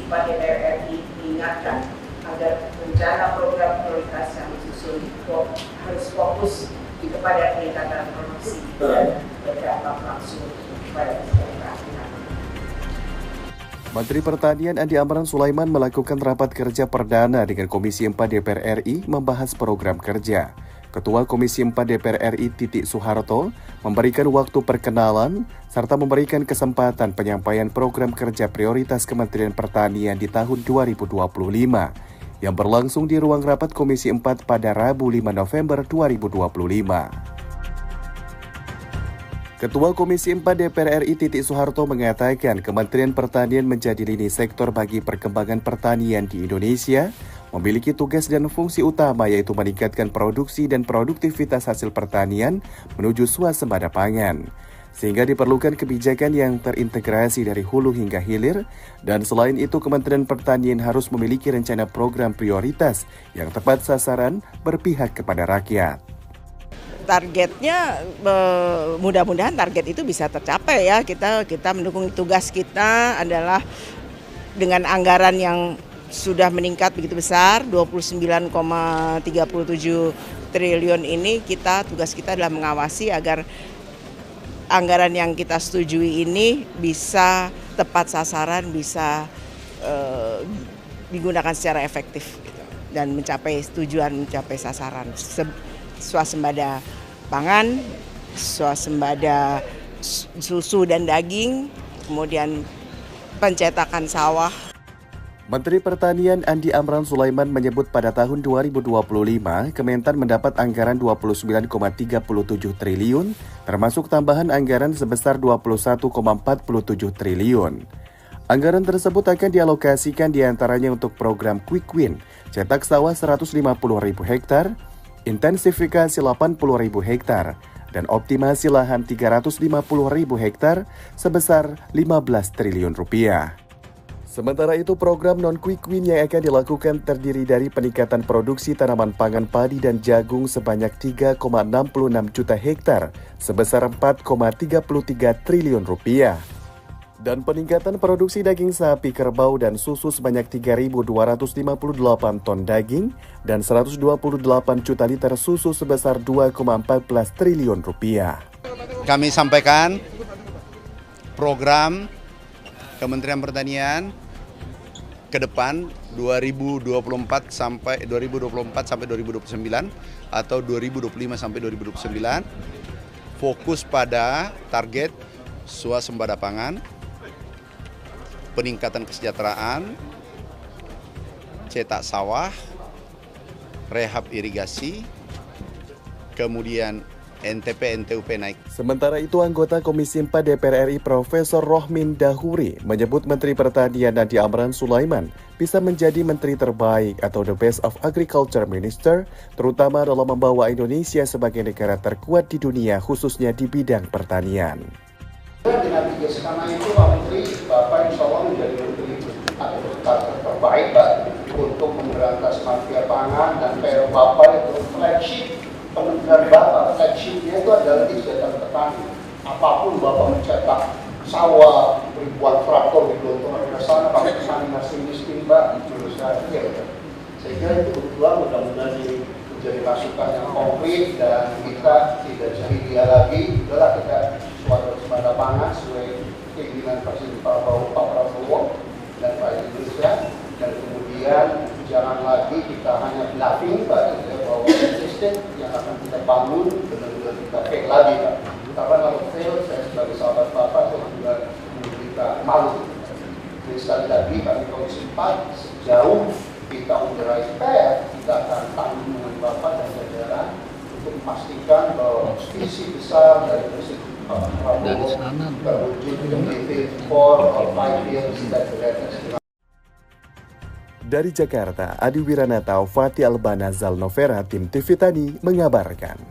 4 DPR RI mengingatkan agar rencana program prioritas yang disusun harus fokus kepada peningkatan produksi dan berdampak langsung kepada kesejahteraan. Menteri Pertanian Andi Amran Sulaiman melakukan rapat kerja perdana dengan Komisi 4 DPR RI membahas program kerja. Ketua Komisi 4 DPR RI Titik Soeharto memberikan waktu perkenalan serta memberikan kesempatan penyampaian program kerja prioritas Kementerian Pertanian di tahun 2025 yang berlangsung di ruang rapat Komisi 4 pada Rabu 5 November 2025. Ketua Komisi 4 DPR RI Titik Soeharto mengatakan Kementerian Pertanian menjadi lini sektor bagi perkembangan pertanian di Indonesia, memiliki tugas dan fungsi utama yaitu meningkatkan produksi dan produktivitas hasil pertanian menuju swasembada pangan. Sehingga diperlukan kebijakan yang terintegrasi dari hulu hingga hilir, dan selain itu Kementerian Pertanian harus memiliki rencana program prioritas yang tepat sasaran berpihak kepada rakyat. Targetnya mudah-mudahan target itu bisa tercapai ya. Kita mendukung tugas kita adalah dengan anggaran yang sudah meningkat begitu besar 29,37 triliun ini tugas kita adalah mengawasi agar anggaran yang kita setujui ini bisa tepat sasaran, bisa digunakan secara efektif gitu, dan mencapai tujuan, mencapai sasaran swasembada pangan, swasembada susu dan daging, kemudian pencetakan sawah. Menteri Pertanian Andi Amran Sulaiman menyebut pada tahun 2025, Kementan mendapat anggaran 29,37 triliun, termasuk tambahan anggaran sebesar 21,47 triliun. Anggaran tersebut akan dialokasikan diantaranya untuk program Quick Win, cetak sawah 150.000 hektar, intensifikasi 80.000 hektar, dan optimasi lahan 350.000 hektar sebesar 15 triliun rupiah. Sementara itu, program non-quick win yang akan dilakukan terdiri dari peningkatan produksi tanaman pangan padi dan jagung sebanyak 3,66 juta hektar sebesar 4,33 triliun rupiah. Dan peningkatan produksi daging sapi, kerbau, dan susu sebanyak 3.258 ton daging dan 128 juta liter susu sebesar 2,14 triliun rupiah. Kami sampaikan program Kementerian Pertanian ke depan 2024 sampai 2029 atau 2025 sampai 2029 fokus pada target swasembada pangan, peningkatan kesejahteraan, cetak sawah, rehab irigasi, kemudian NTP, NTUP naik. Sementara itu, anggota Komisi 4 DPR RI Profesor Rohmin Dahuri menyebut Menteri Pertanian Andi Amran Sulaiman bisa menjadi menteri terbaik atau the best of agriculture minister, terutama dalam membawa Indonesia sebagai negara terkuat di dunia khususnya di bidang pertanian. Dengan tiga skema itu Pak Menteri, Bapak insya Allah menjadi menteri terbaik Pak untuk memberantas mafia pangan, dan PR Bapak itu flagship, kementerian Bapak flagshipnya itu adalah di kesejahteraan petani. Apapun Bapak mencetak sawah, ribuan traktor digelontorkan ke sana, pakai sanitasi miskin Pak, menurut saya saya kira itu betul, mudah-mudahan ini menjadi masukan yang konkret dan kita tidak cari dia lagi, adalah kita swasembada pangan sesuai keinginan Presiden Pak Prabowo dan Pak Indonesia, dan kemudian jangan lagi kita hanya bluffing Pak, bahwa sistem yang akan kita bangun benar-benar kita fail lagi Pak. Karena kalau fail, saya sebagai sahabat Bapak saya juga kita malu. Jadi sekali lagi kami Komisi 4 sejauh kita udah fair, kita akan tanggung dengan Bapak dan jajaran untuk memastikan bahwa visi besar dari Presiden Pak Prabowo terwujud di 4 or 5 years that the latest. Dari Jakarta, Adi Wiranata, Fatih Albana, Zalnovera, Tim TV Tani mengabarkan.